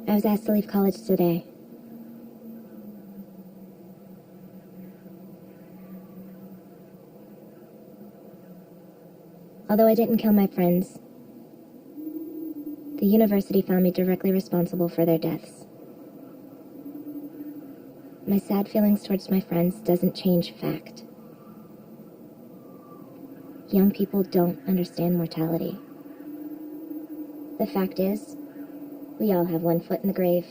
I was asked to leave college today. Although I didn't kill my friends, the university found me directly responsible for their deaths. My sad feelings towards my friends doesn't change fact. Young people don't understand mortality. The fact is, we all have one foot in the grave.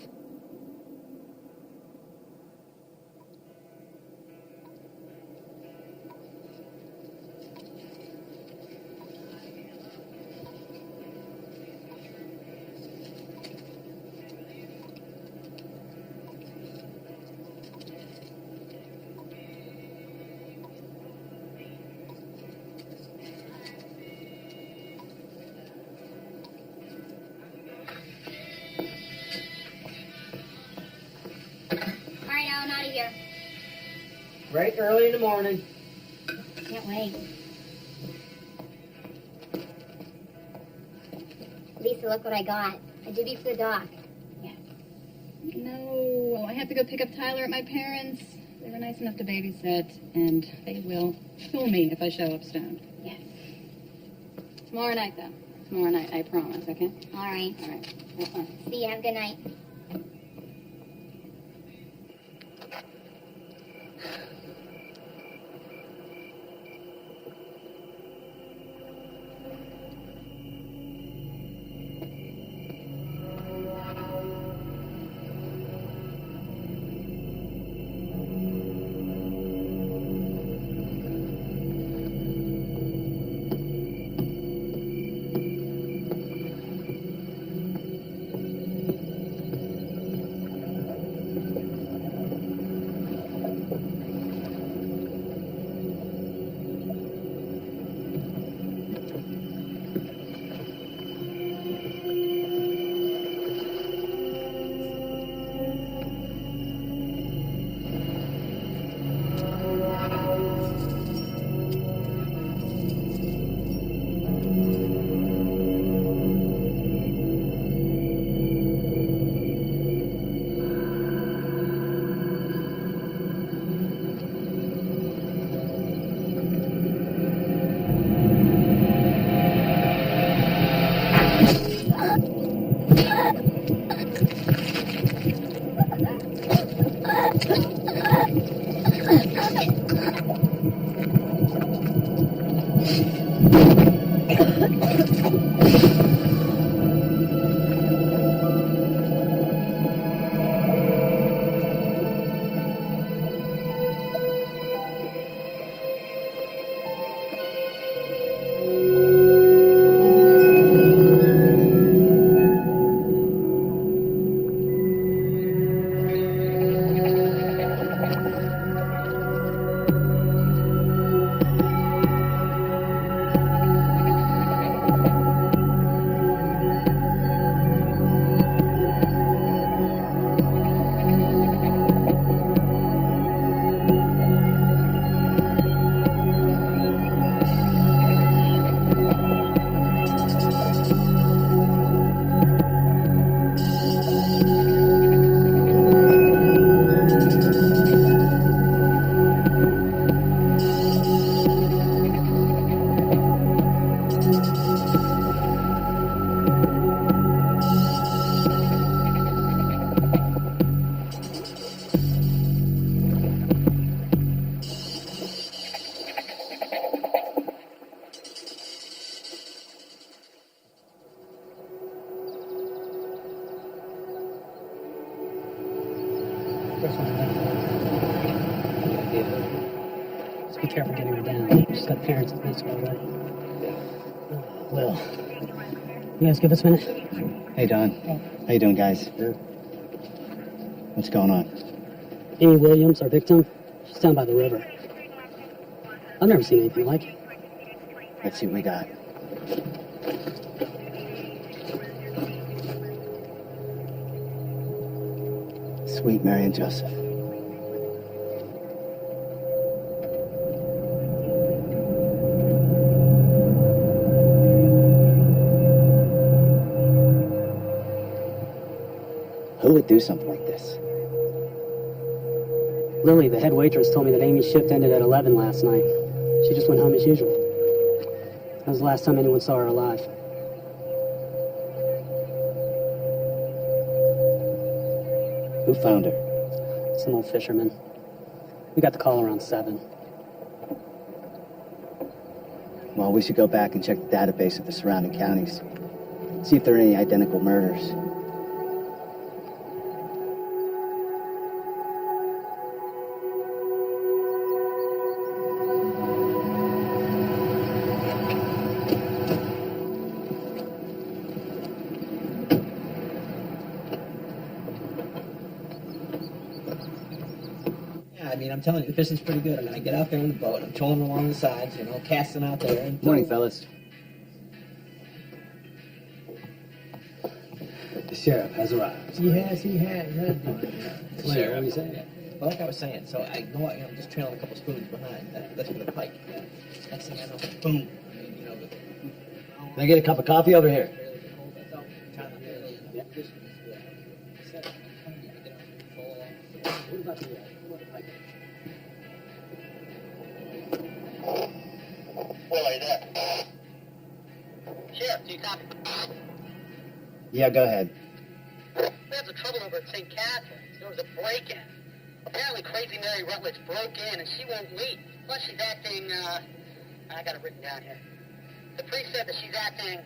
Bright and early in the morning. Can't wait. Lisa, look what I got. A duty for the dock. Yeah. No, I have to go pick up Tyler at my parents'. They were nice enough to babysit, and they will kill me if I show up stoned. Yes. Tomorrow night, though. Tomorrow night, I promise, okay? All right. All right. Have fun. See you. Have a good night. Just be careful getting her down. She's got parents at this one, right? Well, you guys give us a minute? Hey, Don. How you doing, guys? What's going on? Amy Williams, our victim, she's down by the river. I've never seen anything like it. Let's see what we got. Sweet Mary and Joseph. would do something like this? Lily, the head waitress, told me that Amy's shift ended at 11 last night. She just went home as usual. That was the last time anyone saw her alive. Who found her? Some old fisherman. We got the call around 7. Well, we should go back and check the database of the surrounding counties. See if there are any identical murders. Yeah, I mean, I'm telling you, the fishing's pretty good. I mean, I get out there in the boat, I'm trolling along the sides, you know, casting out there. And Morning, fellas. The sheriff has arrived. He has. Sheriff. What do you say? Well, like I was saying, so I know I'm just trailing a couple spoons behind. That's for the pike. Next thing I know, boom. I mean, you know, Can I get a cup of coffee over here? Will, are you there? Sheriff, do you copy? Yeah, go ahead. We have some trouble over at St. Catherine's. There was a break-in. Apparently Crazy Mary Rutledge broke in and she won't leave. Plus she's acting, I got it written down here. The priest said that she's acting,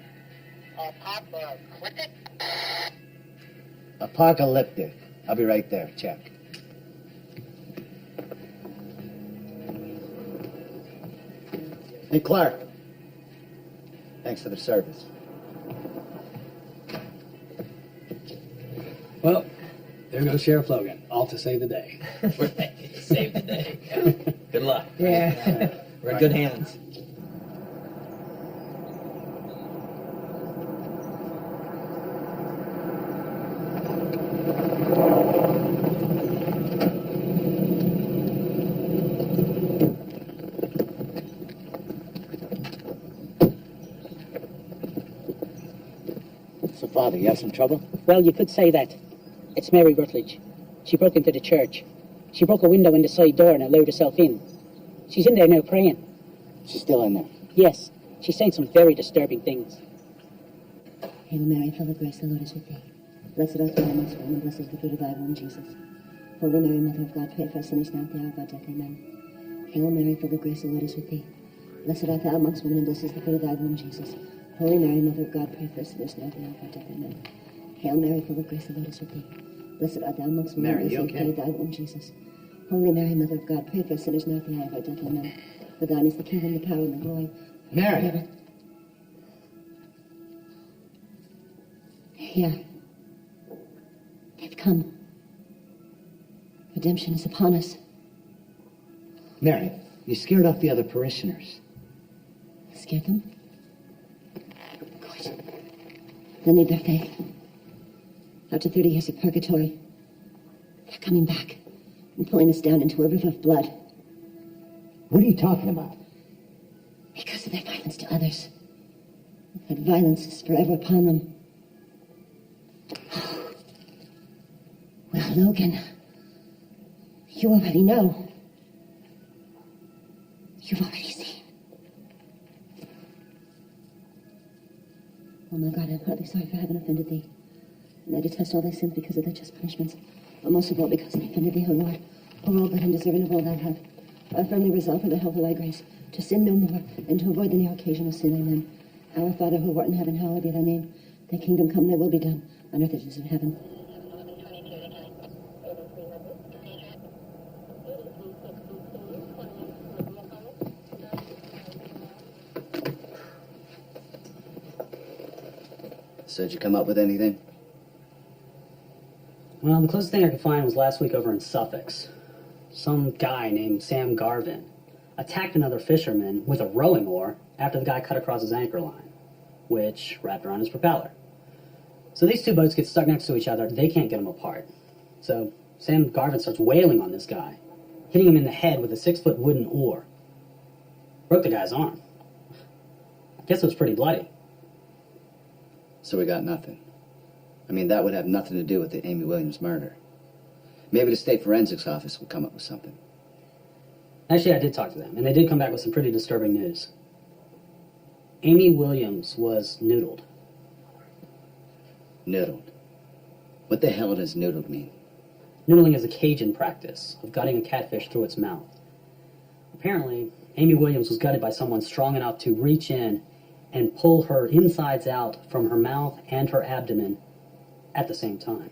apocalyptic? Apocalyptic. I'll be right there. Check. Hey, Clark. Thanks for the service. Well, there goes Sheriff Logan, all to save the day. Save the day. Good luck. Yeah. We're in good hands. So, Father, you have some trouble? Well, you could say that. It's Mary Rutledge. She broke into the church. She broke a window in the side door and allowed herself in. She's in there now praying. She's still in there. Yes, she's saying some very disturbing things. Hail Mary, full of grace, the Lord is with thee. Blessed art thou amongst women, and blessed is the fruit of thy womb, Jesus. Holy Mary, Mother of God, pray for us sinners now at the hour of our death. Amen. Hail Mary, full of grace, the Lord is with thee. Blessed art thou amongst women, and blessed is the fruit of thy womb, Jesus. Holy Mary, Mother of God, pray for us sinners now at the hour of our death. Amen. Hail Mary, full of grace, the Lord is with thee. Blessed art thou amongst women, Mary, and you blessed is the fruit of thy womb, Jesus. Holy Mary, Mother of God, pray for us sinners now at the hour of our death. Amen. For thine is the kingdom, the power, and the glory. Mary! forever. Here. They've come. Redemption is upon us. Mary, you scared off the other parishioners. Scared them? Good. They'll need their faith. After 30 years of purgatory, they're coming back and pulling us down into a river of blood. What are you talking about? Because of their violence to others. That violence is forever upon them. Well, Logan, you already know. You've already seen. Oh my God, I'm hardly sorry for having offended thee. And I detest all thy sins because of their just punishments. But most of all because they offended thee, O Lord, who are all good and deserving of all thou hast. I firmly resolve for the help of thy grace to sin no more and to avoid the near occasion of sin. Amen. Our Father who art in heaven, hallowed be thy name. Thy kingdom come, thy will be done, on earth as it is in heaven. So did you come up with anything? Well, the closest thing I could find was last week over in Suffolk. Some guy named Sam Garvin attacked another fisherman with a rowing oar after the guy cut across his anchor line, which wrapped around his propeller. So these two boats get stuck next to each other. They can't get them apart. So Sam Garvin starts wailing on this guy, hitting him in the head with a 6-foot wooden oar. Broke the guy's arm. I guess it was pretty bloody. So we got nothing. I mean, that would have nothing to do with the Amy Williams murder. Maybe the state forensics office would come up with something. Actually, I did talk to them, and they did come back with some pretty disturbing news. Amy Williams was noodled. Noodled. What the hell does noodled mean? Noodling is a Cajun practice of gutting a catfish through its mouth. Apparently, Amy Williams was gutted by someone strong enough to reach in and pull her insides out from her mouth and her abdomen at the same time.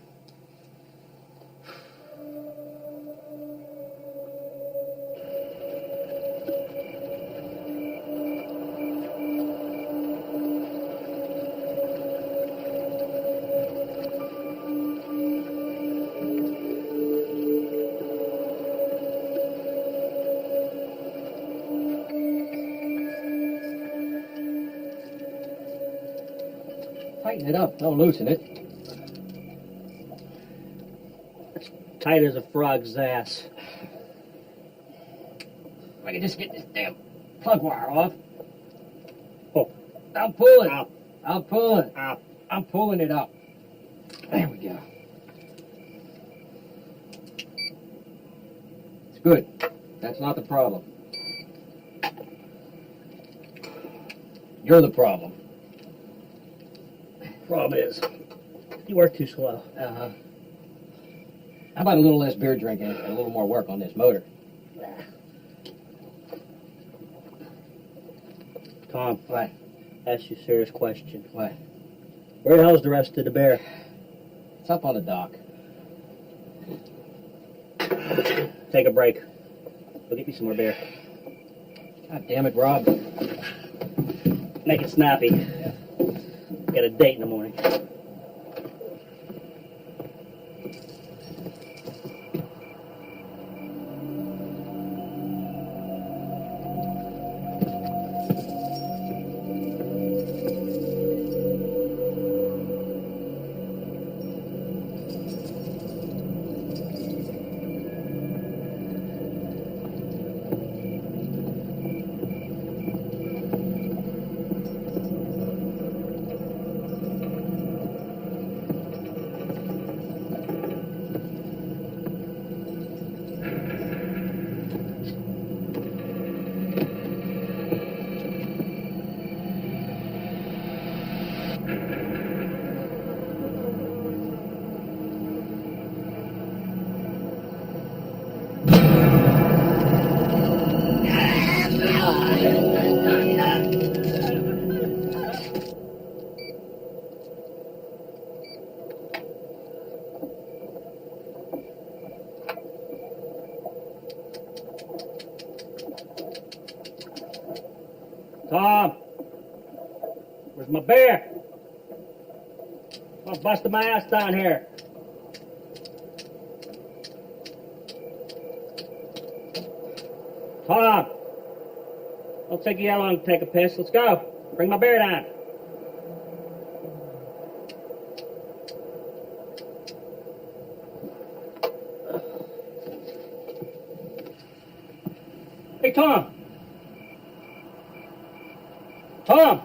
Tighten it up, don't loosen it. It's tight as a frog's ass. If I can just get this damn plug wire off. Oh, I'll pull it. Up. I'll pull it. Up. I'm pulling it up. There we go. It's good. That's not the problem. You're the problem. Problem is, you work too slow. Uh-huh. How about a little less beer drinking and a little more work on this motor? Tom, What? ask you a serious question. What? Where the hell's the rest of the bear? It's up on the dock. Take a break. Go get me some more beer. God damn it, Rob. Make it snappy. Got a date in the morning. Tom! Where's my bear? I'm busting my ass down here. Tom! Don't take you that long to take a piss. Let's go. Bring my bear down. Hey, Tom! Tom!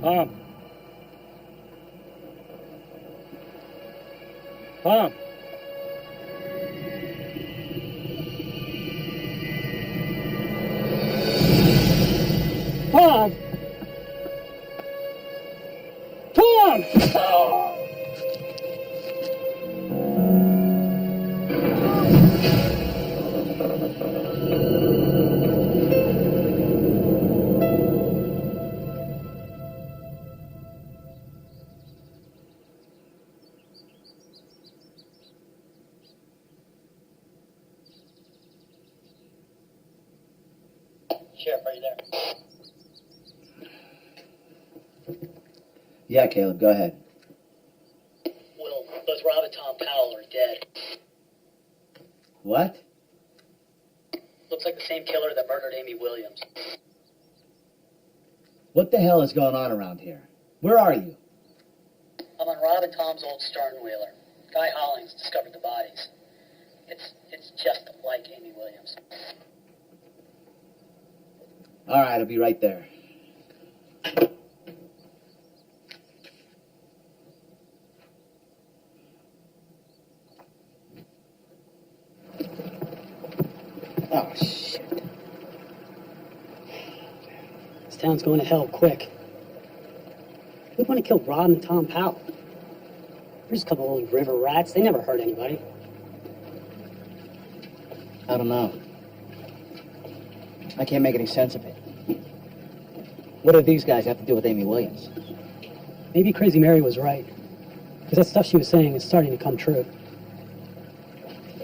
Tom. Tom. Tom. Tom. Oh. Sheriff, are you there? Yeah, Caleb, go ahead. Well, both Rob and Tom Powell are dead. What? Looks like the same killer that murdered Amy Williams. What the hell is going on around here? Where are you? I'm on Rob and Tom's old sternwheeler. Guy Hollings discovered the bodies. It's just like Amy Williams. All right, I'll be right there. Oh, shit. This town's going to hell quick. We want to kill Rob and Tom Powell. There's a couple of old river rats. They never hurt anybody. I don't know. I can't make any sense of it. What do these guys have to do with Amy Williams? Maybe Crazy Mary was right. Because that stuff she was saying is starting to come true.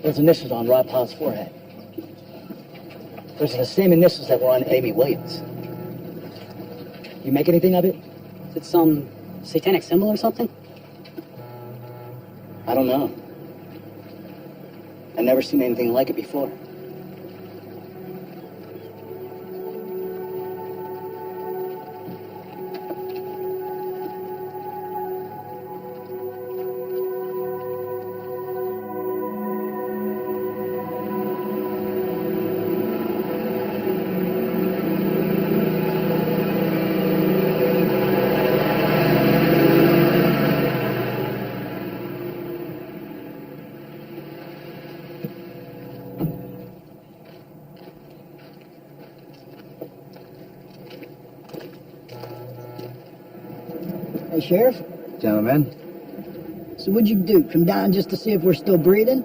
Those initials on Rob Powell's forehead. Those are the same initials that were on Amy Williams. You make anything of it? Is it some satanic symbol or something? I don't know. I've never seen anything like it before. Hey, Sheriff. Gentlemen, So what'd you do? Come down just to see if we're still breathing?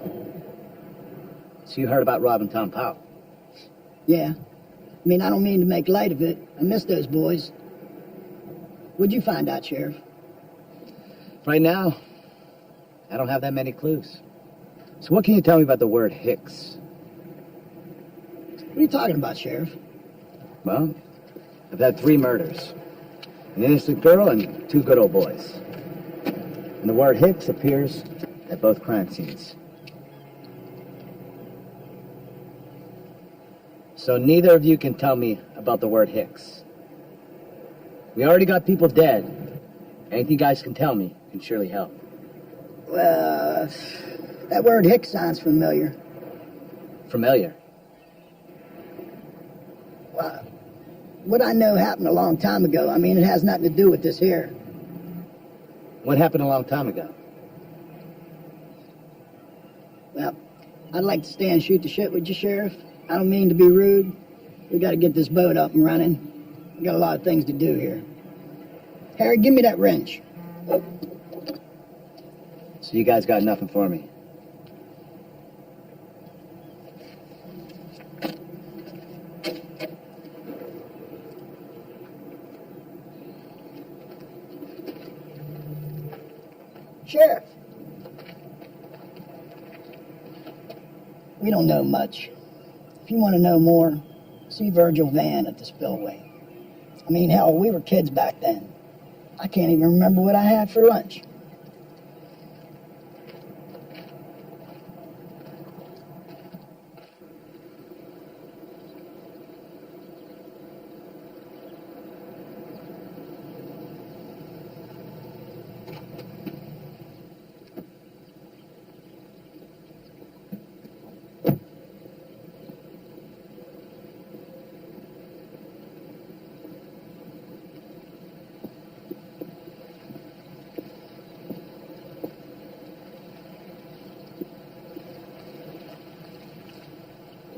so you heard about Rob and Tom Powell? Yeah. I mean, I don't mean to make light of it. I miss those boys. What'd you find out, Sheriff? Right now, I don't have that many clues. So what can you tell me about the word Hicks? What are you talking about, Sheriff? Well, I've had 3 murders. An innocent girl and 2 good old boys. And the word Hicks appears at both crime scenes. So neither of you can tell me about the word Hicks. We already got people dead. Anything you guys can tell me can surely help. Well, that word Hicks sounds familiar. Familiar? Well, what I know happened a long time ago. I mean, it has nothing to do with this here. What happened a long time ago? Well, I'd like to stay and shoot the shit with you, Sheriff. I don't mean to be rude. We got to get this boat up and running. We got a lot of things to do here. Harry, give me that wrench. So you guys got nothing for me? Sheriff. We don't know much. If you want to know more, see Virgil Van at the spillway. I mean, hell, we were kids back then. I can't even remember what I had for lunch.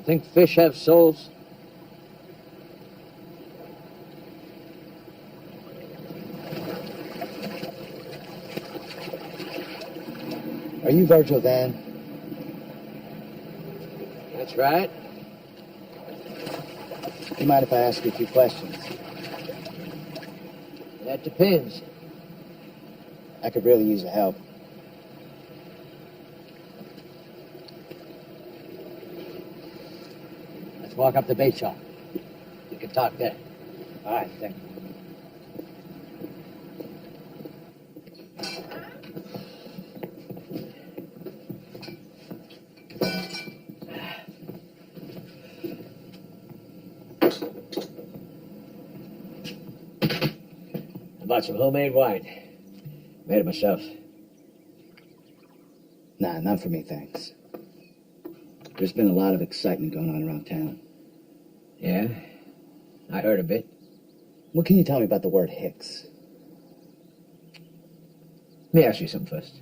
Think fish have souls? Are you Virgil Van? That's right. Do you mind if I ask you a few questions? That depends. I could really use the help. Let's walk up the bait shop. You can talk then. All right, thank you. I bought some homemade wine. Made it myself. Nah, none for me, thanks. There's been a lot of excitement going on around town. Yeah? I heard a bit. What can you tell me about the word Hicks? Let me ask you something first.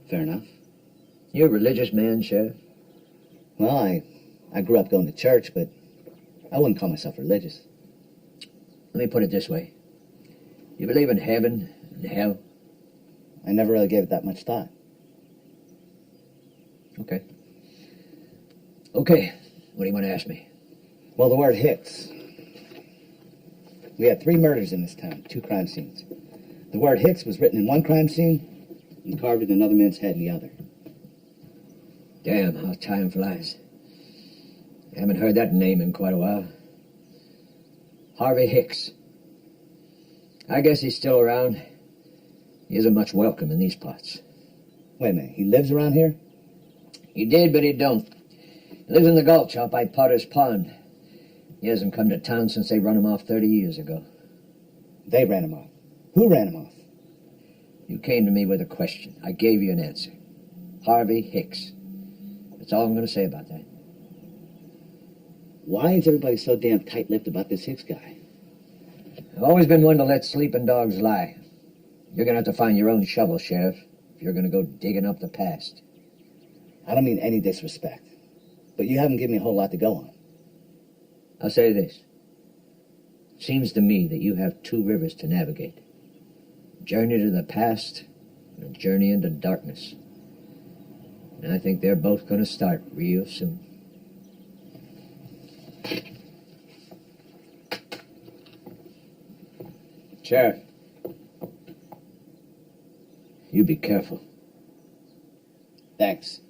Fair enough. You a religious man, Sheriff? Well, I grew up going to church, but I wouldn't call myself religious. Let me put it this way. You believe in heaven and hell? I never really gave it that much thought. Okay. Okay. What do you want to ask me? Well, the word Hicks. We had 3 murders in this town, 2 crime scenes. The word Hicks was written in one crime scene and carved in another man's head in the other. Damn, how time flies. I haven't heard that name in quite a while. Harvey Hicks. I guess he's still around. He isn't much welcome in these parts. Wait a minute, he lives around here? He did, but he don't. He lives in the gulch out by Potter's Pond. He hasn't come to town since they run him off 30 years ago. They ran him off. Who ran him off? You came to me with a question. I gave you an answer. Harvey Hicks. That's all I'm going to say about that. Why is everybody so damn tight-lipped about this Hicks guy? I've always been one to let sleeping dogs lie. You're going to have to find your own shovel, Sheriff, if you're going to go digging up the past. I don't mean any disrespect, but you haven't given me a whole lot to go on. I'll say this. It seems to me that you have 2 rivers to navigate. A journey to the past and a journey into darkness. And I think they're both going to start real soon. Sheriff. You be careful. Thanks.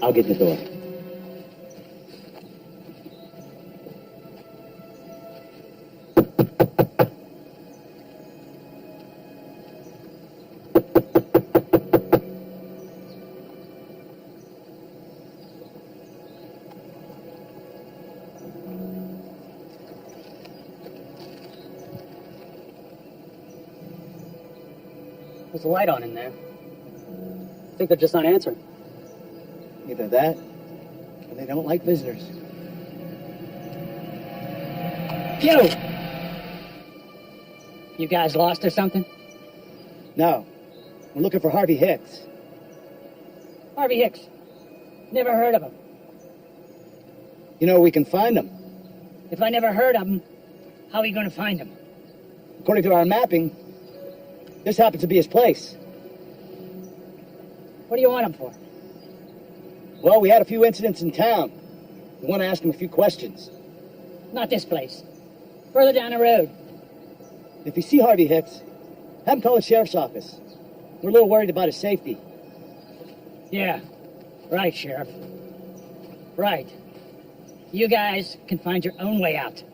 I'll get the door. There's a light on in there. I think they're just not answering. Either that, or they don't like visitors. You! You guys lost or something? No, we're looking for Harvey Hicks. Harvey Hicks. Never heard of him. You know where we can find him? If I never heard of him, how are you going to find him? According to our mapping, this happens to be his place. What do you want him for? Well, we had a few incidents in town. We want to ask him a few questions. Not this place. Further down the road. If you see Harvey Hicks, have him call the sheriff's office. We're a little worried about his safety. Yeah. Right, Sheriff. Right. You guys can find your own way out.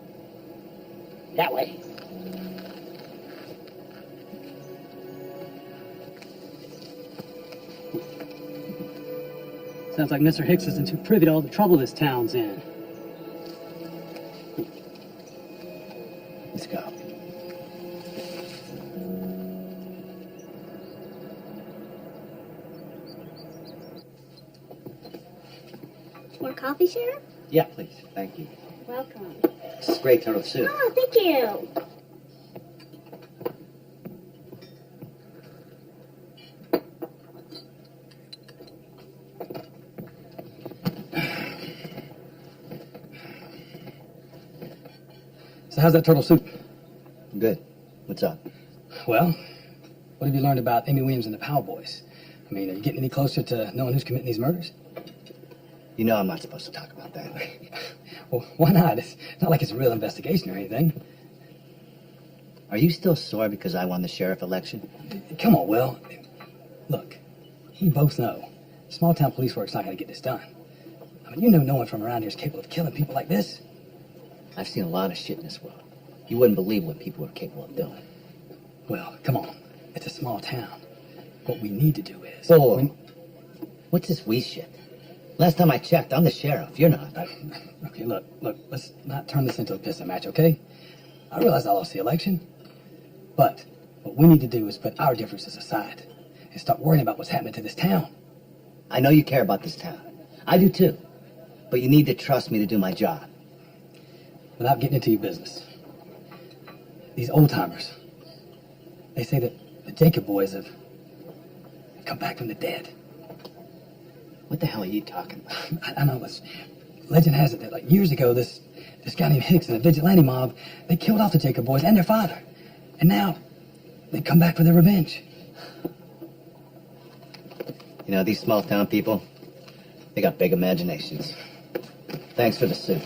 That way. Sounds like Mr. Hicks isn't too privy to all the trouble this town's in. Let's go. More coffee, Sheriff? Yeah, please. Thank you. Welcome. This is great turtle soup. Oh, thank you. how's that turtle soup? Good. What's up? Well, what have you learned about Amy Williams and the Powell boys? I mean, are you getting any closer to knowing who's committing these murders? You know I'm not supposed to talk about that. Well, why not? It's not like it's a real investigation or anything. Are you still sore because I won the sheriff election? Come on, Will. Look, we both know small-town police work's not going to get this done. I mean, you know no one from around here is capable of killing people like this. I've seen a lot of shit in this world. You wouldn't believe what people are capable of doing. Well, come on. It's a small town. What we need to do is... Whoa. What's this we shit? Last time I checked, I'm the sheriff. You're not. Okay, look, let's not turn this into a pissing match, okay? I realize I lost the election, but what we need to do is put our differences aside and start worrying about what's happening to this town. I know you care about this town. I do too. But you need to trust me to do my job. Without getting into your business, these old-timers, they say that the Jacob boys have come back from the dead. What the hell are you talking about? I know this. Legend has it that, like, years ago, this guy named Hicks and a vigilante mob, they killed off the Jacob boys and their father. And now, they've come back for their revenge. You know, these small-town people, they got big imaginations. Thanks for the soup.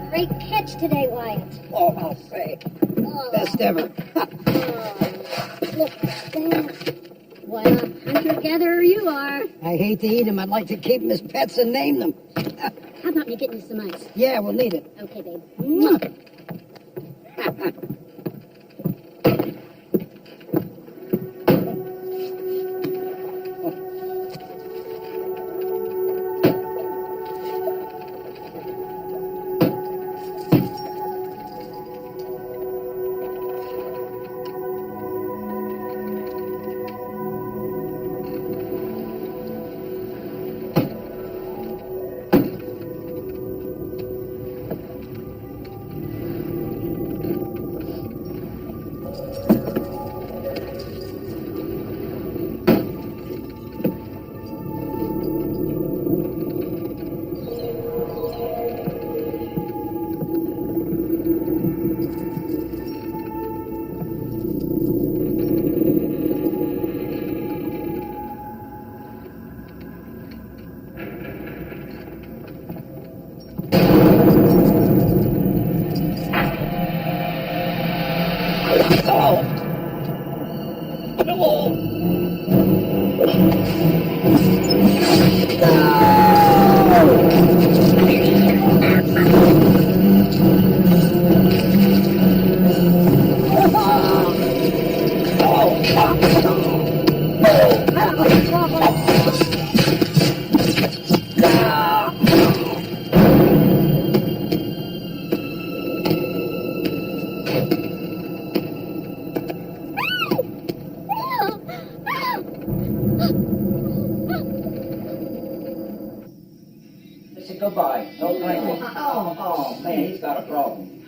Great catch today, Wyatt. Oh, I'll say. Oh, Best ever. look at that. What a hunter-gatherer you are. I hate to eat them. I'd like to keep them as pets and name them. How about me getting you some ice? Yeah, we'll need it. Okay, babe. Mwah. Goodbye. No drinking. Oh, man, he's got a problem.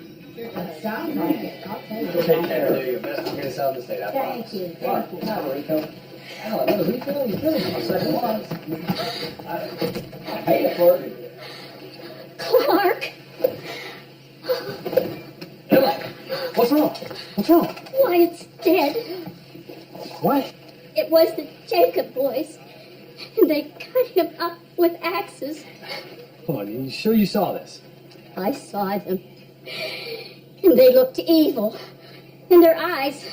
Sounds like it. I'll tell you. Take care. Do your best to get us out of the state. I Thank you. Thank you. Hello, Rico. Hello, Rico. You're good. My second one. I paid it for it. Clark! Emma, what's wrong? What's wrong? Wyatt's dead. What? It was the Jacob boys. And they cut him up with axes. Come on, you sure you saw this? I saw them. And they looked evil. And their eyes...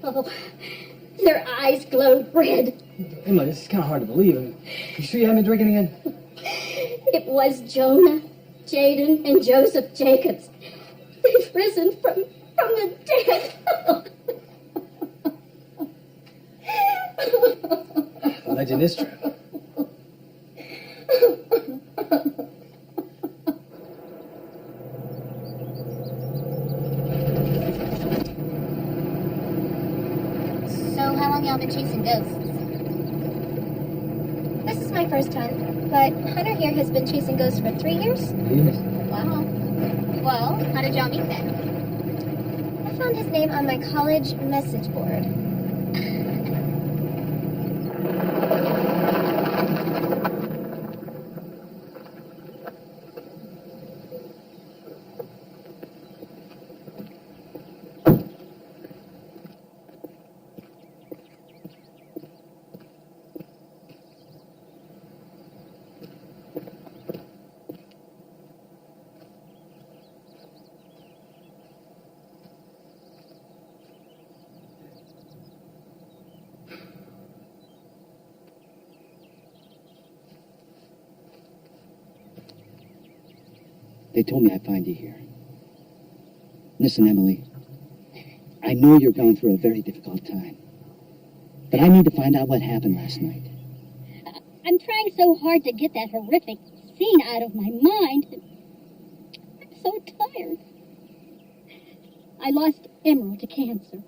Oh, their eyes glowed red. Emma, this is kind of hard to believe. You sure you haven't been drinking again? It was Jonah, Jaden, and Joseph Jacobs. They've risen from the dead. The legend is true. So, how long y'all been chasing ghosts? This is my first time. But Hunter here has been chasing ghosts for 3 years? Yes. Wow. Well, how did y'all meet then? I found his name on my college message board. They told me I'd find you here. Listen, Emily, I know you're going through a very difficult time, but I need to find out what happened last night. I'm trying so hard to get that horrific scene out of my mind. I'm so tired. I lost Emerald to cancer.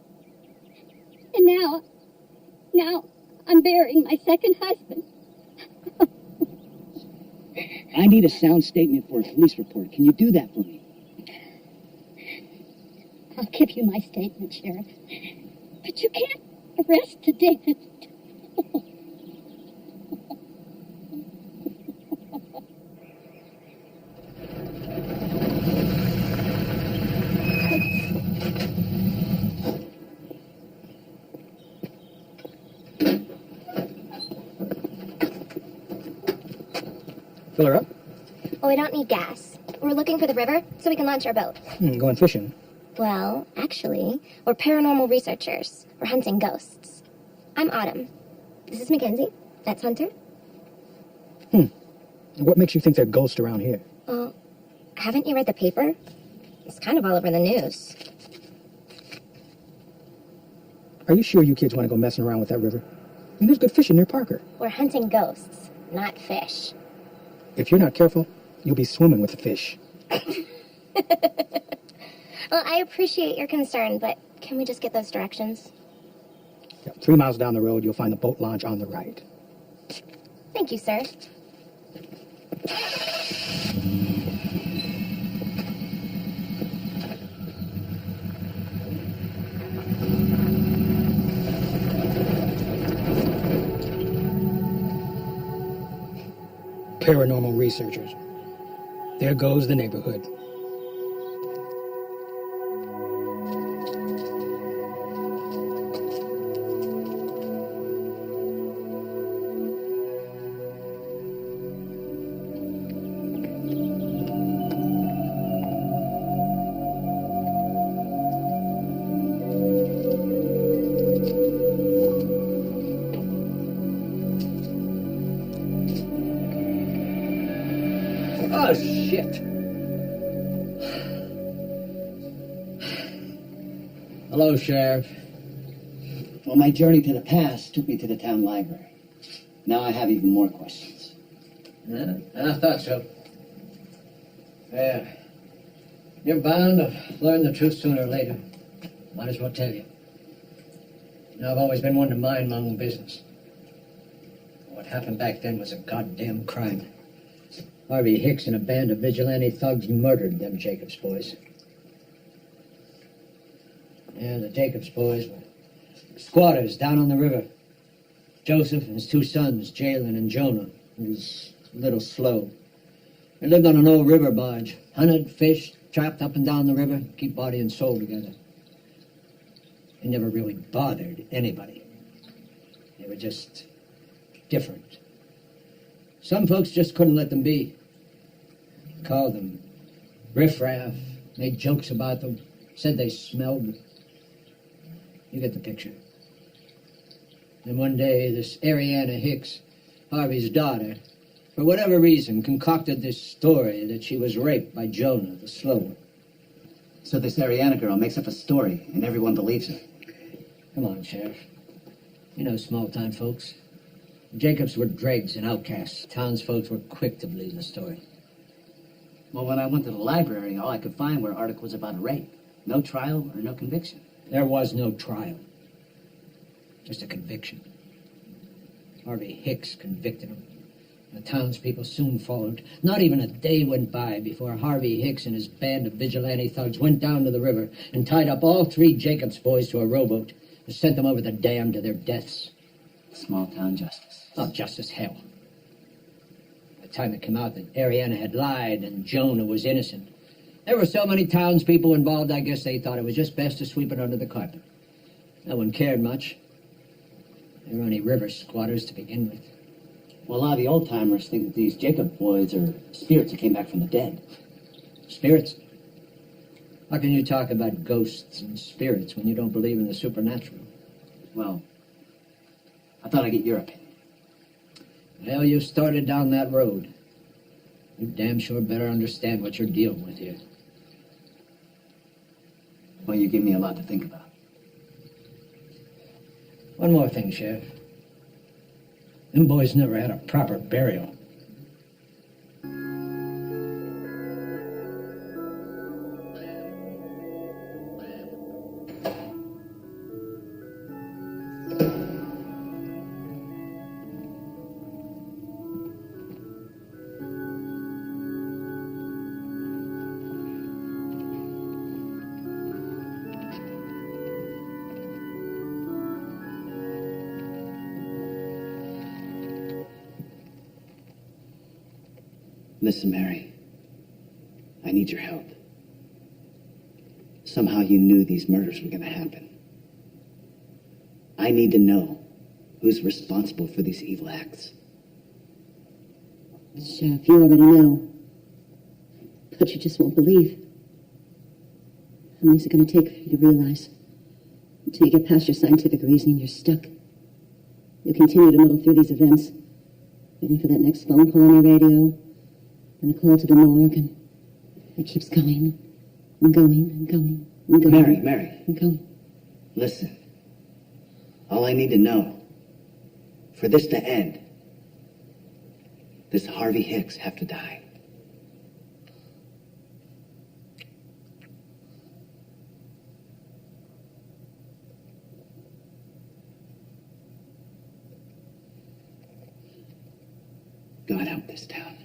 And now I'm burying my second husband. I need a sound statement for a police report. Can you do that for me? I'll give you my statement, Sheriff. But you can't arrest David. Fill her up. Oh, we don't need gas. We're looking for the river so we can launch our boat. Going fishing. Well, actually, we're paranormal researchers. We're hunting ghosts. I'm Autumn. This is Mackenzie. That's Hunter. What makes you think there are ghosts around here? Well, haven't you read the paper? It's kind of all over the news. Are you sure you kids want to go messing around with that river? I mean, there's good fishing near Parker. We're hunting ghosts, not fish. If you're not careful, you'll be swimming with the fish. Well, I appreciate your concern, but can we just get those directions? Yeah, 3 miles down the road, you'll find the boat launch on the right. Thank you, sir. Paranormal researchers. There goes the neighborhood. Oh, shit. Hello, Sheriff. Well, my journey to the past took me to the town library. Now I have even more questions. Yeah, I thought so. Yeah. You're bound to learn the truth sooner or later. Might as well tell you. I've always been one to mind my own business. What happened back then was a goddamn crime. Harvey Hicks and a band of vigilante thugs murdered them Jacobs boys. Yeah, the Jacobs boys were squatters down on the river. Joseph and his 2 sons, Jalen and Jonah, who was a little slow. They lived on an old river barge, hunted, fished, trapped up and down the river, keep body and soul together. They never really bothered anybody. They were just different. Some folks just couldn't let them be. Called them riffraff, made jokes about them, said they smelled. You get the picture. And one day, this Ariana Hicks, Harvey's daughter, for whatever reason, concocted this story that she was raped by Jonah, the slow one. So this Ariana girl makes up a story, and everyone believes her. Come on, Sheriff. You know small-time folks. Jacobs were dregs and outcasts. Townsfolk were quick to believe the story. Well, when I went to the library, all I could find were articles about a rape. No trial or no conviction. There was no trial. Just a conviction. Harvey Hicks convicted him. The townspeople soon followed. Not even a day went by before Harvey Hicks and his band of vigilante thugs went down to the river and tied up all 3 Jacobs boys to a rowboat and sent them over the dam to their deaths. Small town justice. Oh, just as hell. By the time it came out that Ariana had lied and Jonah was innocent, there were so many townspeople involved, I guess they thought it was just best to sweep it under the carpet. No one cared much. They were only river squatters to begin with. Well, a lot of the old-timers think that these Jacob boys are spirits that came back from the dead. Spirits? How can you talk about ghosts and spirits when you don't believe in the supernatural? Well, I thought I'd get your opinion. Well, you started down that road. You damn sure better understand what you're dealing with here. Well, you give me a lot to think about. One more thing, Sheriff. Them boys never had a proper burial. Listen, Mary. I need your help. Somehow you knew these murders were going to happen. I need to know who's responsible for these evil acts. Sheriff, you already know. But you just won't believe. How long is it going to take for you to realize? Until you get past your scientific reasoning, you're stuck. You'll continue to muddle through these events, waiting for that next phone call on your radio, and a call to the morgue, and it keeps going, and going, and going, and going. Mary. And going. Listen. All I need to know, for this to end, does Harvey Hicks have to die? God help this town.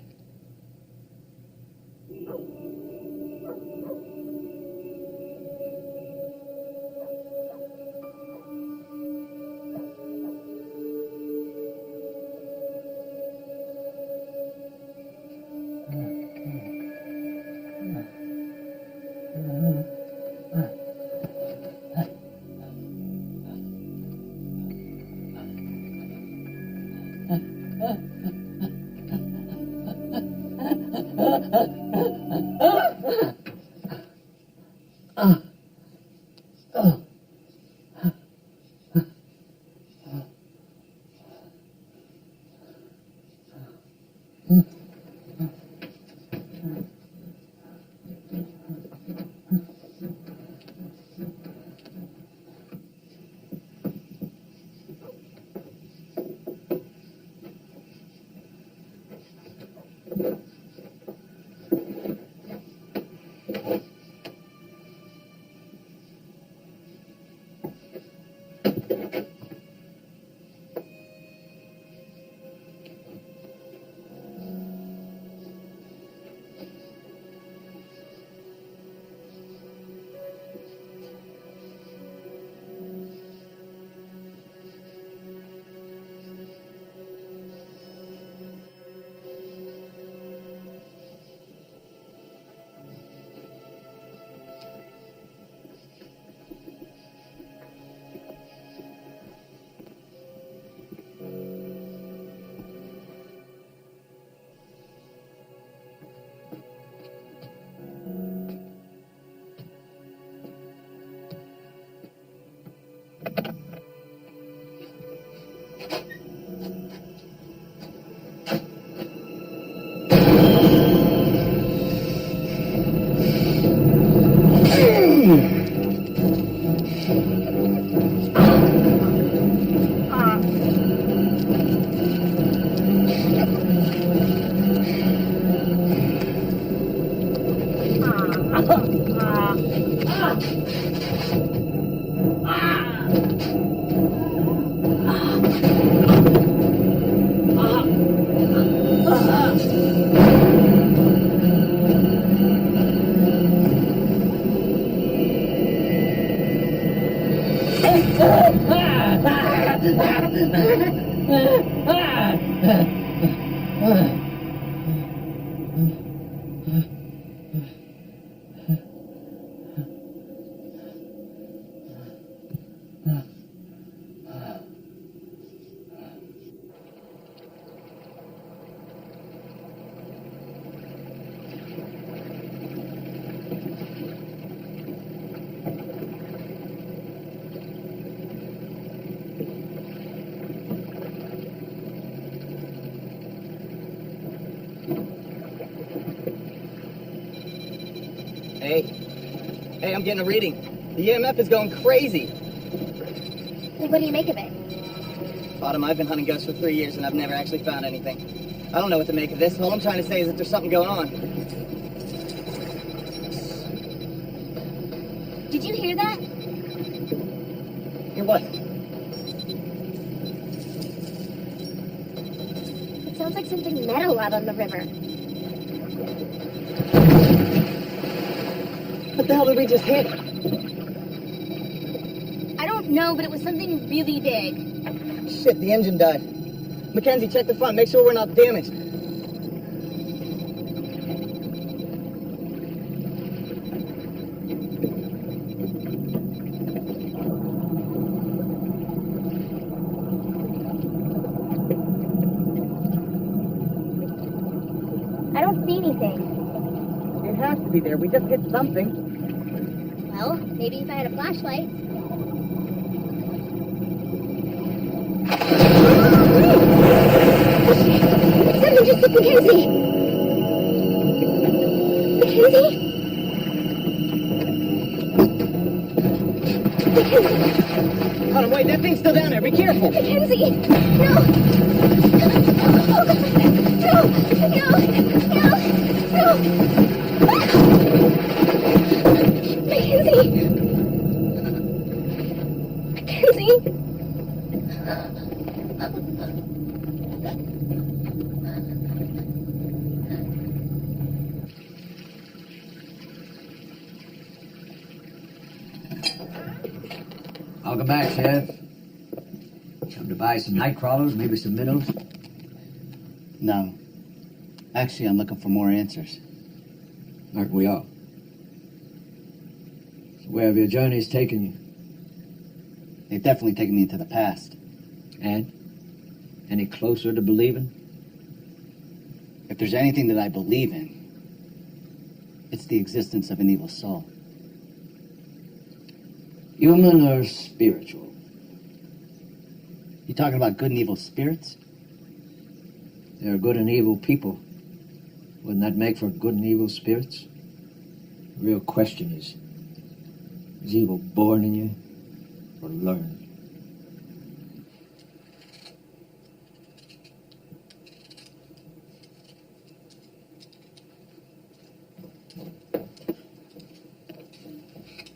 Hey, I'm getting a reading. The EMF is going crazy. Well, what do you make of it? Autumn, I've been hunting ghosts for 3 years and I've never actually found anything. I don't know what to make of this. All I'm trying to say is that there's something going on. Did you hear that? Hear what? It sounds like something metal out on the river. What the hell did we just hit? I don't know, but it was something really big. Shit, the engine died. Mackenzie, check the front. Make sure we're not damaged. I don't see anything. It has to be there. We just hit something. Well, maybe if I had a flashlight. Something just hit Mackenzie! Mackenzie? Mackenzie! Autumn, wait, that thing's still down there. Be careful. Mackenzie! No! Oh, God. No! No! No! Mackenzie! Mackenzie! Welcome back, Sheriff. Come to buy some night crawlers, maybe some minnows? No. Actually, I'm looking for more answers. Aren't we all? So where have your journeys taken you? They've definitely taken me into the past. And? Any closer to believing? If there's anything that I believe in, it's the existence of an evil soul. Human or spiritual? You talking about good and evil spirits? There are good and evil people. Wouldn't that make for good and evil spirits? The real question is evil born in you or learned?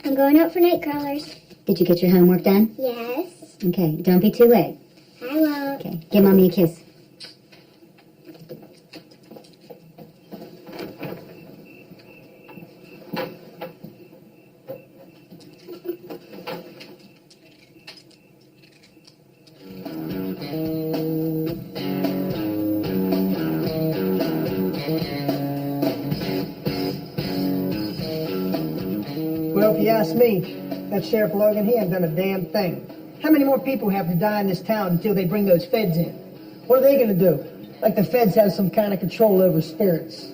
I'm going out for night crawlers. Did you get your homework done? Yes. Okay, don't be too late. I won't. Okay, give Mommy a kiss. Well, if you ask me, that Sheriff Logan, he ain't done a damn thing. How many more people have to die in this town until they bring those feds in? What are they gonna do? Like the feds have some kind of control over spirits.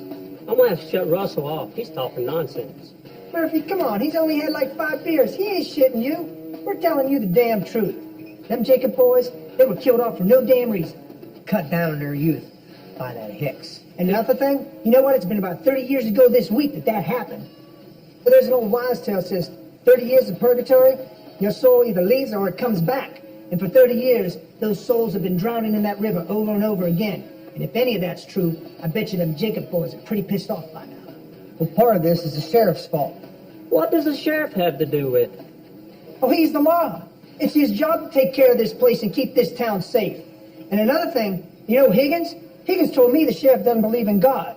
I'm gonna have to shut Russell off. He's talking nonsense. Murphy, come on, he's only had like 5 beers. He ain't shitting you. We're telling you the damn truth. Them Jacob boys, they were killed off for no damn reason. Cut down on their youth by that Hicks. And another thing, you know what? It's been about 30 years ago this week that happened. But there's an old wives' tale that says 30 years of purgatory, your soul either leaves or it comes back. And for 30 years, those souls have been drowning in that river over and over again. And if any of that's true, I bet you them Jacob boys are pretty pissed off by now. Well, part of this is the sheriff's fault. What does the sheriff have to do with it? Oh, he's the law. It's his job to take care of this place and keep this town safe. And another thing, you know Higgins? Higgins told me the sheriff doesn't believe in God.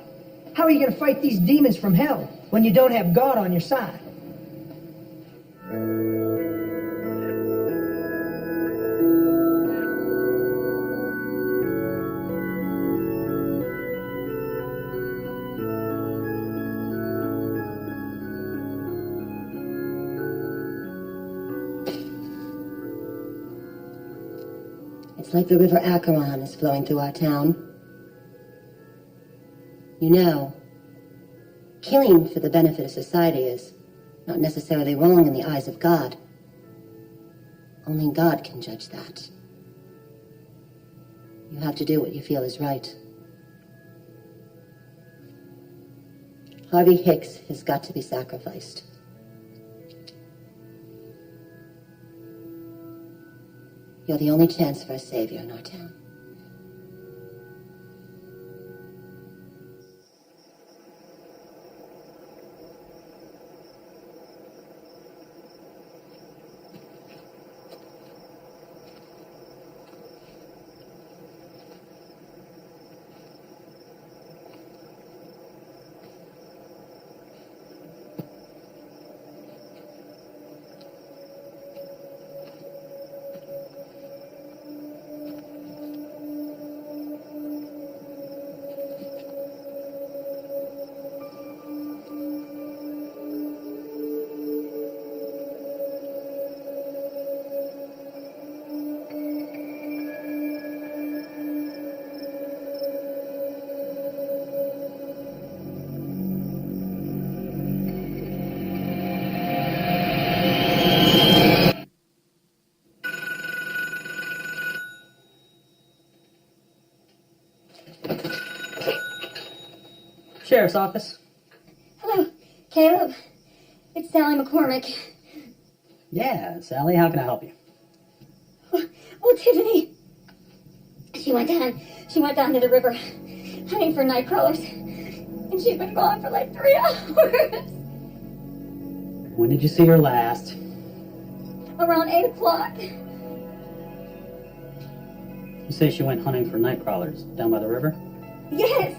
How are you going to fight these demons from hell when you don't have God on your side? It's like the river Acheron is flowing through our town. You know, killing for the benefit of society is not necessarily wrong in the eyes of God. Only God can judge that. You have to do what you feel is right. Harvey Hicks has got to be sacrificed. You're the only chance for a savior in our town. Sheriff's office. Hello, Caleb. It's Sally McCormick. Yeah, Sally, how can I help you? Oh, Tiffany. She went down to the river, hunting for night crawlers. And she's been gone for like 3 hours. When did you see her last? Around 8 o'clock. You say she went hunting for night crawlers down by the river? Yes.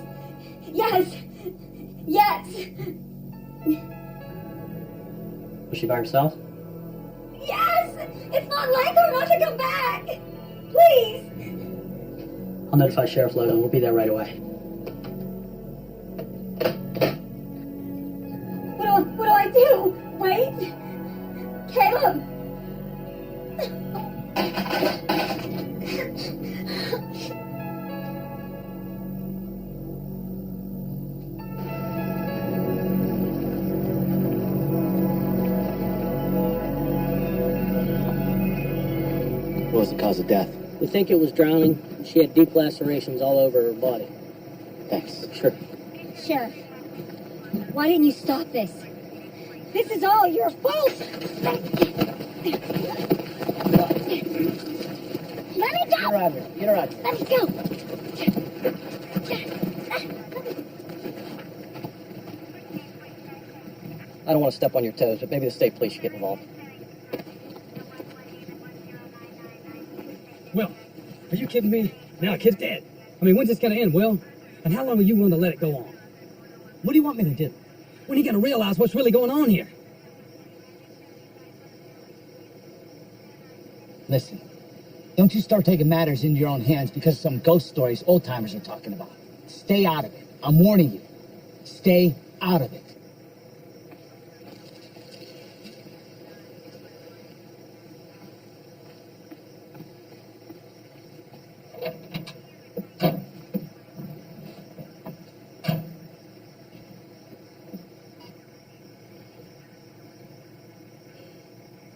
Was she by herself? Yes! It's not like her not to come back! Please! I'll notify Sheriff Logan. We'll be there right away. What do I do? Wait? Caleb! What was the cause of death? We think it was drowning. She had deep lacerations all over her body. Thanks. Sure. Sheriff, why didn't you stop this? This is all your fault! Let me go! Get her out of here. Get her out. Let me go! I don't want to step on your toes, but maybe the state police should get involved. Will, are you kidding me? Now a kid's dead. I mean, when's this gonna end, Will? And how long are you willing to let it go on? What do you want me to do? When are you gonna realize what's really going on here? Listen, don't you start taking matters into your own hands because of some ghost stories old-timers are talking about. Stay out of it. I'm warning you. Stay out of it.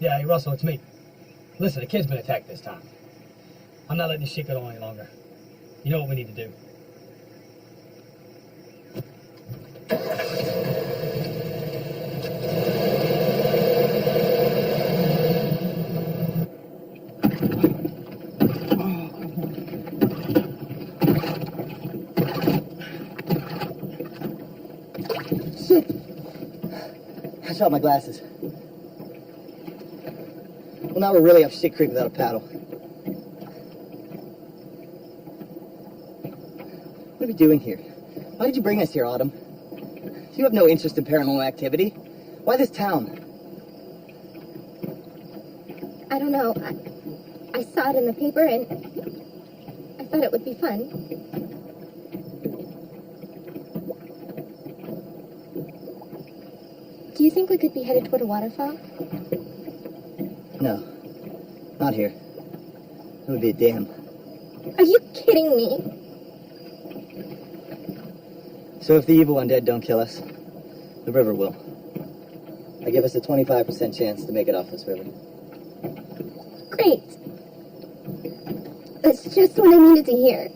Yeah, hey, Russell, it's me. Listen, the kid's been attacked this time. I'm not letting this shit go on any longer. You know what we need to do. Shit! I shot my glasses. Well, now we're really up shit creek without a paddle. What are we doing here? Why did you bring us here, Autumn? You have no interest in paranormal activity. Why this town? I don't know. I saw it in the paper and I thought it would be fun. Do you think we could be headed toward a waterfall? No. Not here. It would be a dam. Are you kidding me? So if the evil undead don't kill us, the river will. I give us a 25% chance to make it off this river. Great. That's just what I needed to hear.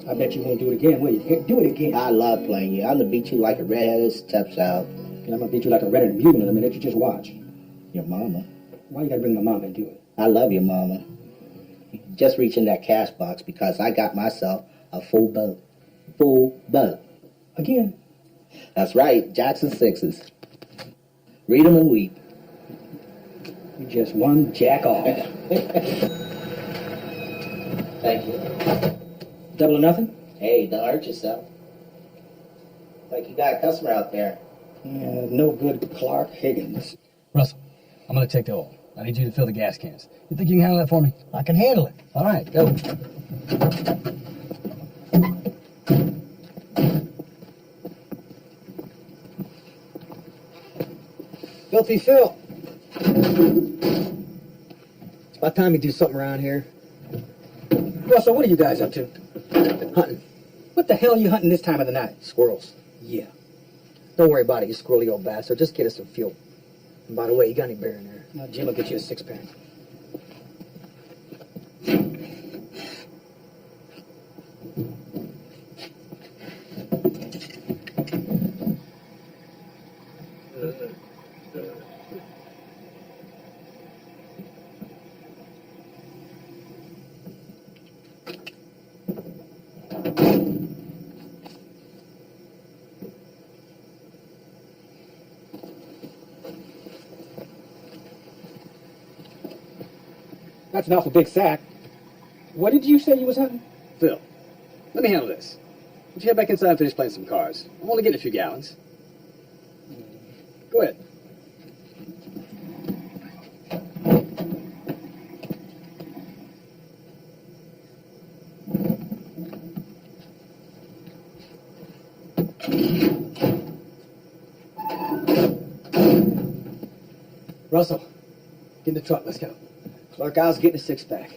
I bet you won't do it again, will you? Here, do it again. I love playing you. I'm gonna beat you like a redheaded stepchild. And I'm gonna beat you like a redheaded bugle in a minute. You just watch. Your mama. Why you gotta bring my mom into it? I love your mama. Just reach in that cash box because I got myself a full boat. Full boat. Again? That's right. Jackson Sixes. Read 'em and weep. You just one jack off. Thank you. Double or nothing? Hey, don't hurt yourself. Like you got a customer out there. Yeah, no good Clark Higgins. Russell, I'm gonna take the oil. I need you to fill the gas cans. You think you can handle that for me? I can handle it. All right, go. Filthy Phil. It's about time you do something around here. Russell, what are you guys up to? Hunting. What the hell are you hunting this time of the night? Squirrels. Yeah. Don't worry about it, you squirrely old bastard. Just get us some fuel. And by the way, you got any beer in there? No, Jim will get you a six-pack. That's an awful big sack. What did you say you was hunting? Phil, let me handle this. Why don't you head back inside and finish playing some cards? I'm only getting a few gallons. Go ahead. Russell, get in the truck. Let's go. Clark, I was getting a six-pack.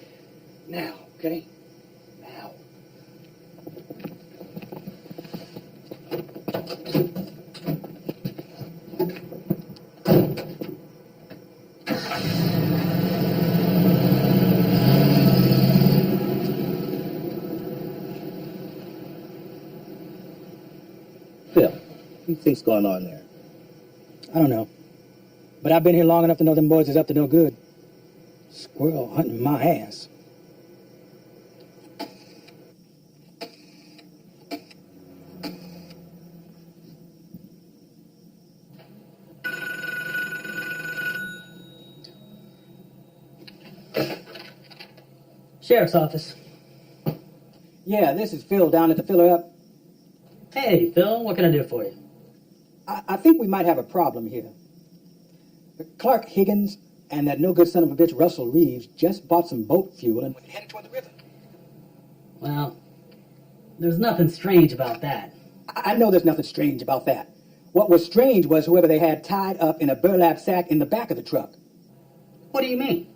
Now, okay? Now. Phil, what do you think's going on there? I don't know. But I've been here long enough to know them boys is up to no good. Squirrel hunting my ass. Sheriff's office. Yeah, this is Phil down at the filler up. Hey, Phil, what can I do for you? I think we might have a problem here. Clark Higgins and that no-good son of a bitch Russell Reeves just bought some boat fuel and went headed toward the river. Well, there's nothing strange about that. I know there's nothing strange about that. What was strange was whoever they had tied up in a burlap sack in the back of the truck. What do you mean?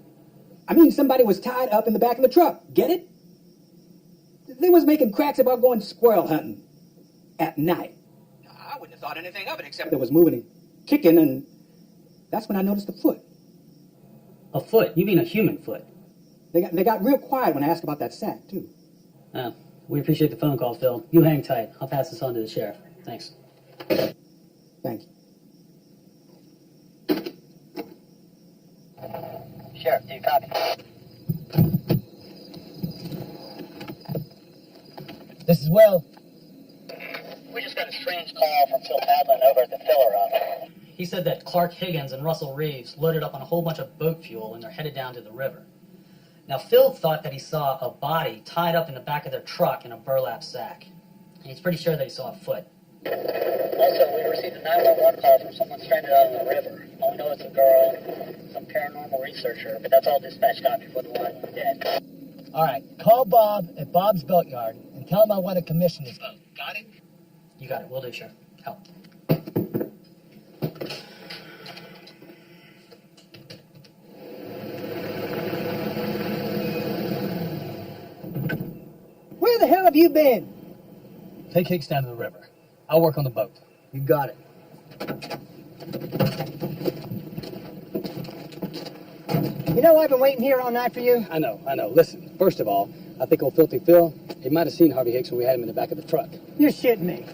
I mean, somebody was tied up in the back of the truck. Get it? They was making cracks about going squirrel hunting at night. I wouldn't have thought anything of it except it was moving and kicking, and that's when I noticed a foot. A foot? You mean a human foot? They got real quiet when I asked about that sack, too. Oh, we appreciate the phone call, Phil. You hang tight. I'll pass this on to the sheriff. Thanks. Thank you. Sheriff, do you copy? This is Will. We just got a strange call from Phil Padlin over at the filler up. He said that Clark Higgins and Russell Reeves loaded up on a whole bunch of boat fuel and they're headed down to the river. Now, Phil thought that he saw a body tied up in the back of their truck in a burlap sack. And he's pretty sure that he saw a foot. Also, we received a 911 call from someone stranded out on the river. All we know it's a girl, some paranormal researcher, but that's all dispatch got before the line went dead. All right, call Bob at Bob's Boatyard and tell him I want to commission his boat. Got it? You got it. Will do, Sheriff. Help. Where the hell have you been? Take Hicks down to the river. I'll work on the boat. You got it. You know I've been waiting here all night for you? I know. Listen, first of all, I think old Filthy Phil, he might have seen Harvey Hicks when we had him in the back of the truck. You're shitting me.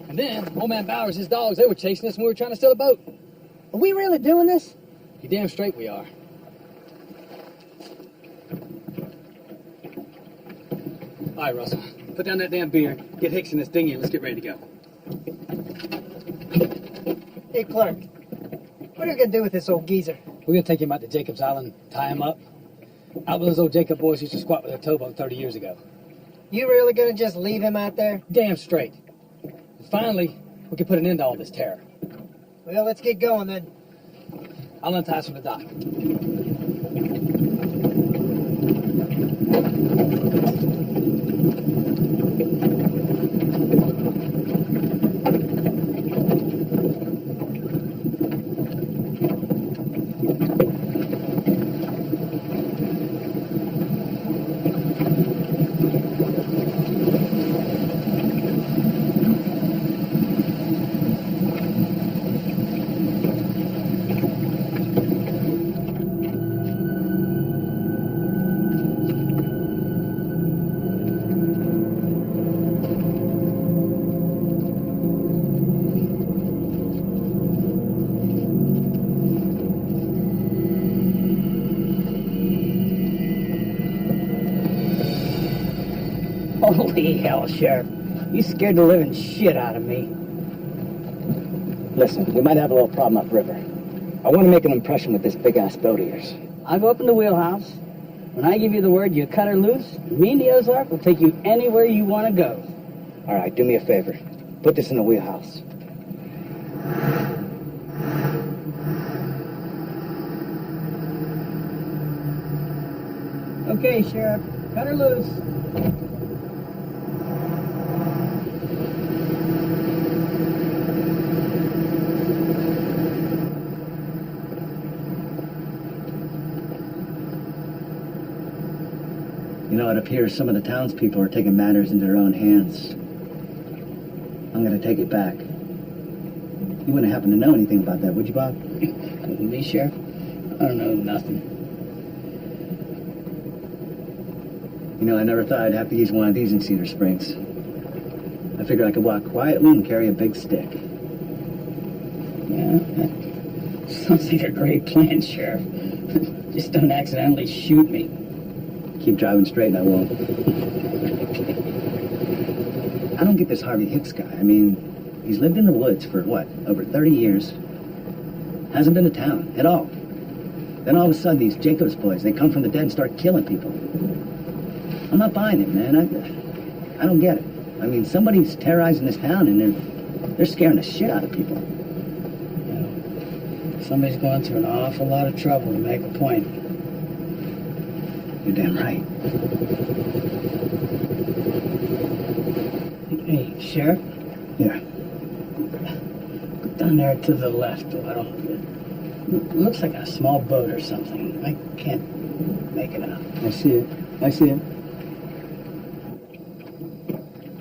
And then, old man Bowers, his dogs, they were chasing us when we were trying to steal a boat. Are we really doing this? You damn straight we are. All right, Russell. Put down that damn beer, get Hicks in this dinghy, and let's get ready to go. Hey, Clark. What are we going to do with this old geezer? We're going to take him out to Jacob's Island, tie him up. Out with those old Jacob boys who used to squat with their towboat 30 years ago. You really going to just leave him out there? Damn straight. And finally, we can put an end to all this terror. Well, let's get going then. I'll untie us from the dock. Holy hell, Sheriff. You scared the living shit out of me. Listen, we might have a little problem upriver. I want to make an impression with this big-ass boat of yours. I'll go up in the wheelhouse. When I give you the word, you cut her loose. Me and the Ozark will take you anywhere you want to go. All right, do me a favor. Put this in the wheelhouse. Okay, Sheriff. Cut her loose. You know, it appears some of the townspeople are taking matters into their own hands. I'm going to take it back. You wouldn't happen to know anything about that, would you, Bob? Me, Sheriff? I don't know nothing. You know, I never thought I'd have to use one of these in Cedar Springs. I figured I could walk quietly and carry a big stick. Sounds like a great plan, Sheriff. Just don't accidentally shoot me. Keep driving straight and I won't. I don't get this Harvey Hicks guy. I mean, he's lived in the woods for, what, over 30 years? Hasn't been to town at all. Then all of a sudden, these Jacobs boys, they come from the dead and start killing people. I'm not buying it, man. I don't get it. I mean, somebody's terrorizing this town and they're scaring the shit out of people. Somebody's going through an awful lot of trouble to make a point. You're damn right. Hey, Sheriff? Yeah. Go down there to the left a little. It looks like a small boat or something. I can't make it out. I see it. I see it.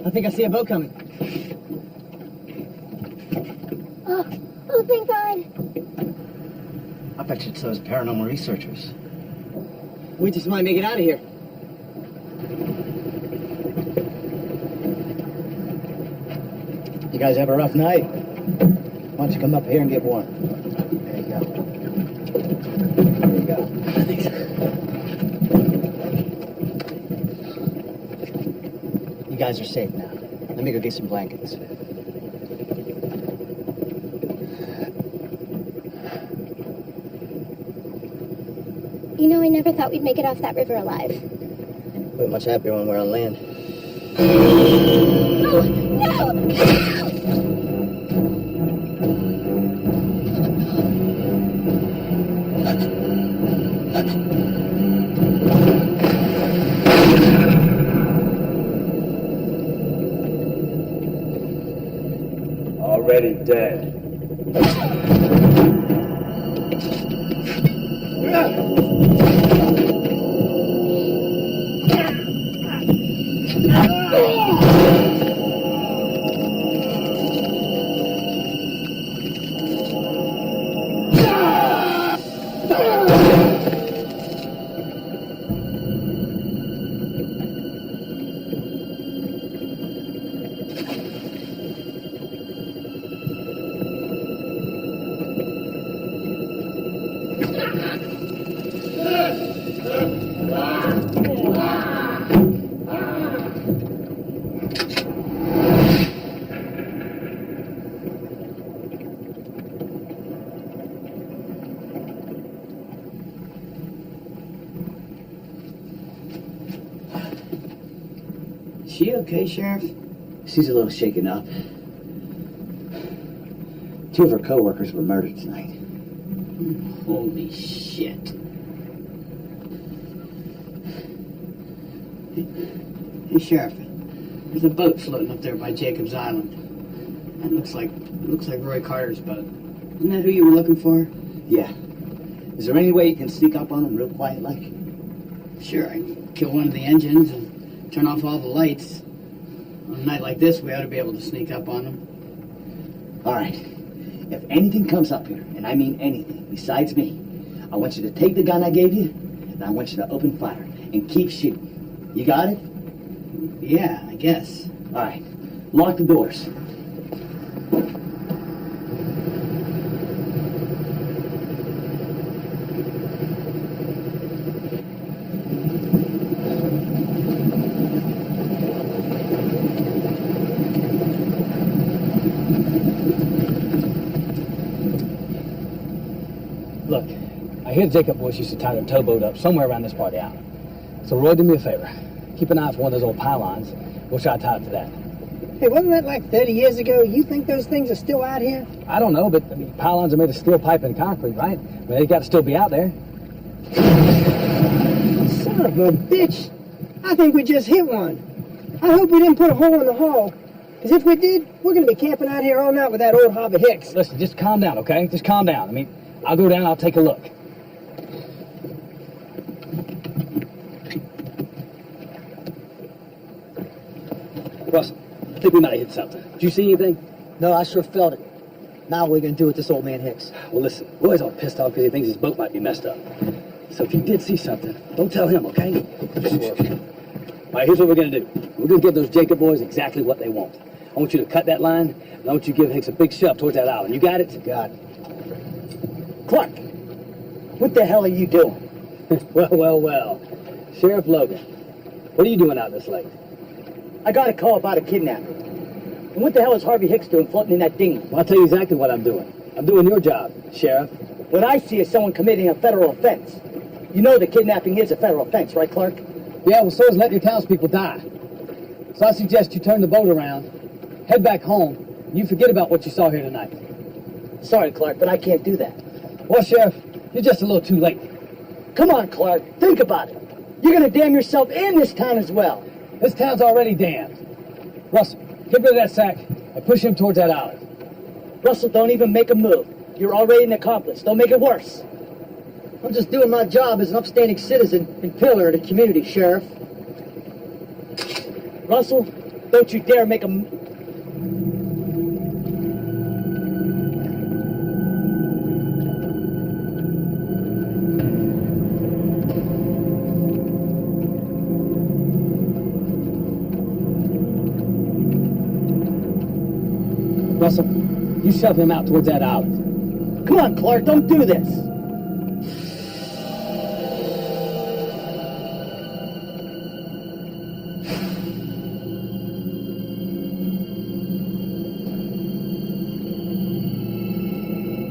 I think I see a boat coming. Oh, thank God. I bet you it's those paranormal researchers. We just might make it out of here. You guys have a rough night? Why don't you come up here and get warm? There you go. There you go. Thanks. You guys are safe now. Let me go get some blankets. You know, I never thought we'd make it off that river alive. We're much happier when we're on land. Oh, no! Already dead. She okay, Sheriff? She's a little shaken up. 2 of her co-workers were murdered tonight. Holy shit. Hey, Sheriff, there's a boat floating up there by Jacobs Island. That looks like Roy Carter's boat. Isn't that who you were looking for? Yeah. Is there any way you can sneak up on them real quiet like? Sure, I can kill one of the engines and turn off all the lights. On a night like this, we ought to be able to sneak up on them. All right. If anything comes up here, and I mean anything, besides me, I want you to take the gun I gave you, and I want you to open fire and keep shooting. You got it? Yeah, I guess. All right. Lock the doors. Look, I hear the Jacob boys used to tie their towboat up somewhere around this part of the island. So Roy, do me a favor. Keep an eye for one of those old pylons. We'll try to tie it to that. Hey, wasn't that like 30 years ago? You think those things are still out here? I don't know, but I mean, pylons are made of steel pipe and concrete, right? I mean, they got to still be out there. Son of a bitch! I think we just hit one. I hope we didn't put a hole in the hull. Because if we did, we're going to be camping out here all night with that old Harvey Hicks. Listen, just calm down, okay? Just calm down. I mean, I'll go down, I'll take a look. Russell, I think we might have hit something. Did you see anything? No, I sure felt it. Now what are we going to do with this old man Hicks? Well, listen, Roy's all pissed off because he thinks his boat might be messed up. So if you did see something, don't tell him, okay? Sure. All right, here's what we're going to do. We're going to give those Jacob boys exactly what they want. I want you to cut that line, and I want you to give Hicks a big shove towards that island. You got it? Got it. Clark, what the hell are you doing? Well. Sheriff Logan, what are you doing out this late? I got a call about a kidnapping. And what the hell is Harvey Hicks doing floating in that dinghy? Well, I'll tell you exactly what I'm doing. I'm doing your job, Sheriff. What I see is someone committing a federal offense. You know that kidnapping is a federal offense, right, Clark? Yeah, well, so is letting your townspeople die. So I suggest you turn the boat around, head back home, and you forget about what you saw here tonight. Sorry, Clark, but I can't do that. Well, Sheriff, you're just a little too late. Come on, Clark, think about it. You're gonna damn yourself in this town as well. This town's already damned. Russell, get rid of that sack and push him towards that island. Russell, don't even make a move. You're already an accomplice. Don't make it worse. I'm just doing my job as an upstanding citizen and pillar of the community, Sheriff. Russell, don't you dare make a... Russell, you shove him out towards that island. Come on, Clark, don't do this.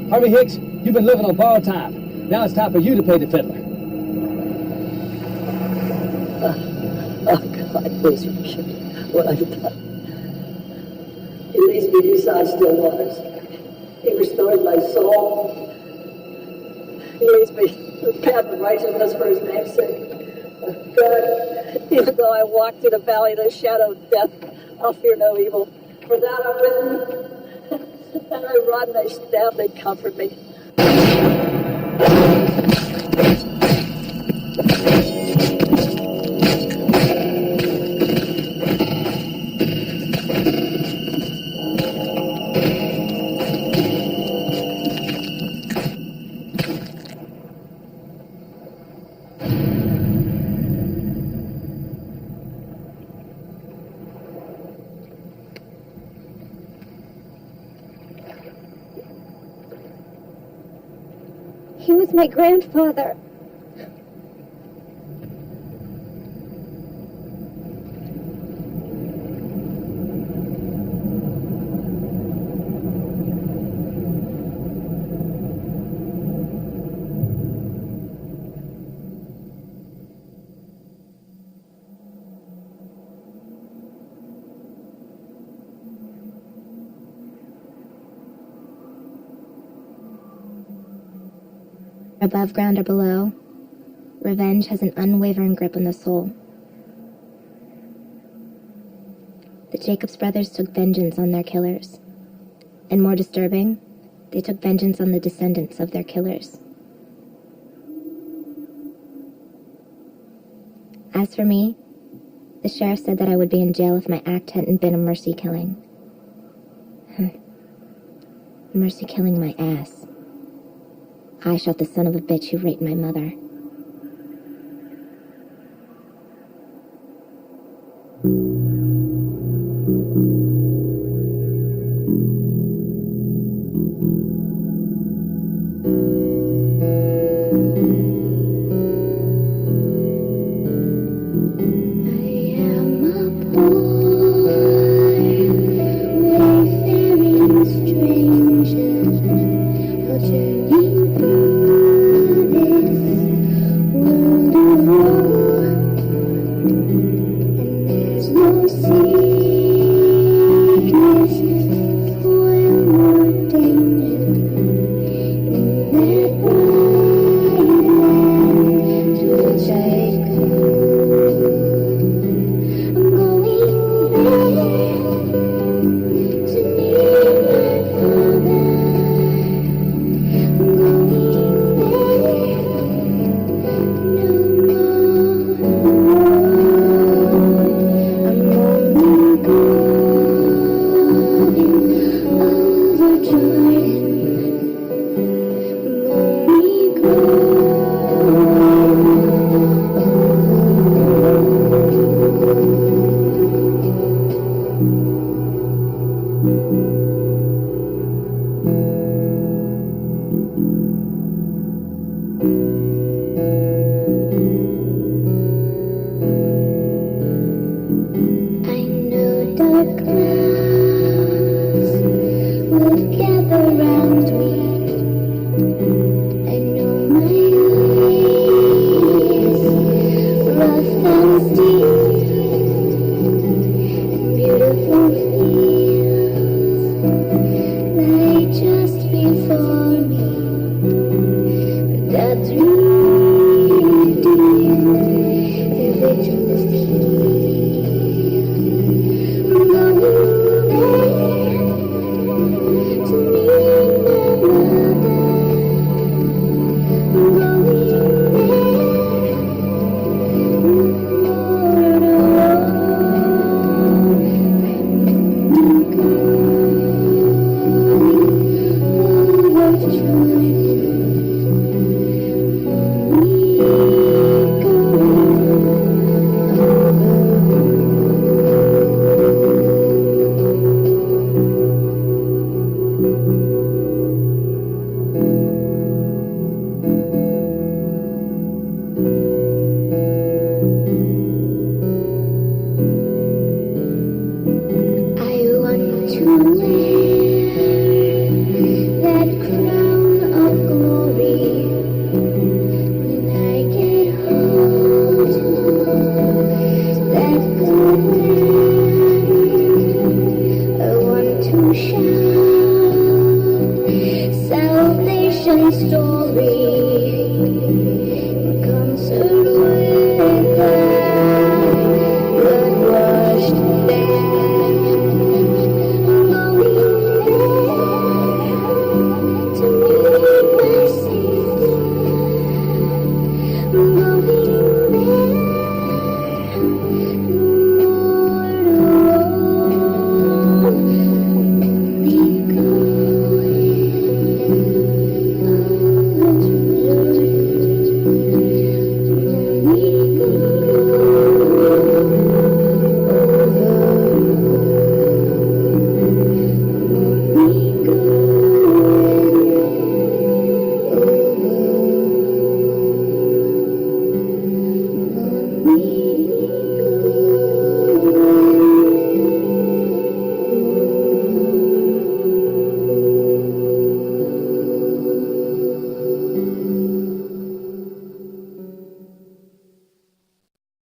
Harvey Hicks, you've been living on borrowed time. Now it's time for you to pay the fiddler. Oh, God, please forgive me what I've done. He leads me beside still waters. He restores my soul. He leads me to the path of righteousness for his name's sake. God, even though I walk through the valley of the shadow of death, I'll fear no evil. For thou art with me. And I rod and I staff, they comfort me. He was my grandfather. Above ground or below, revenge has an unwavering grip on the soul. The Jacobs brothers took vengeance on their killers. And more disturbing, they took vengeance on the descendants of their killers. As for me, the sheriff said that I would be in jail if my act hadn't been a mercy killing. Mercy killing my ass. I shot the son of a bitch who raped my mother.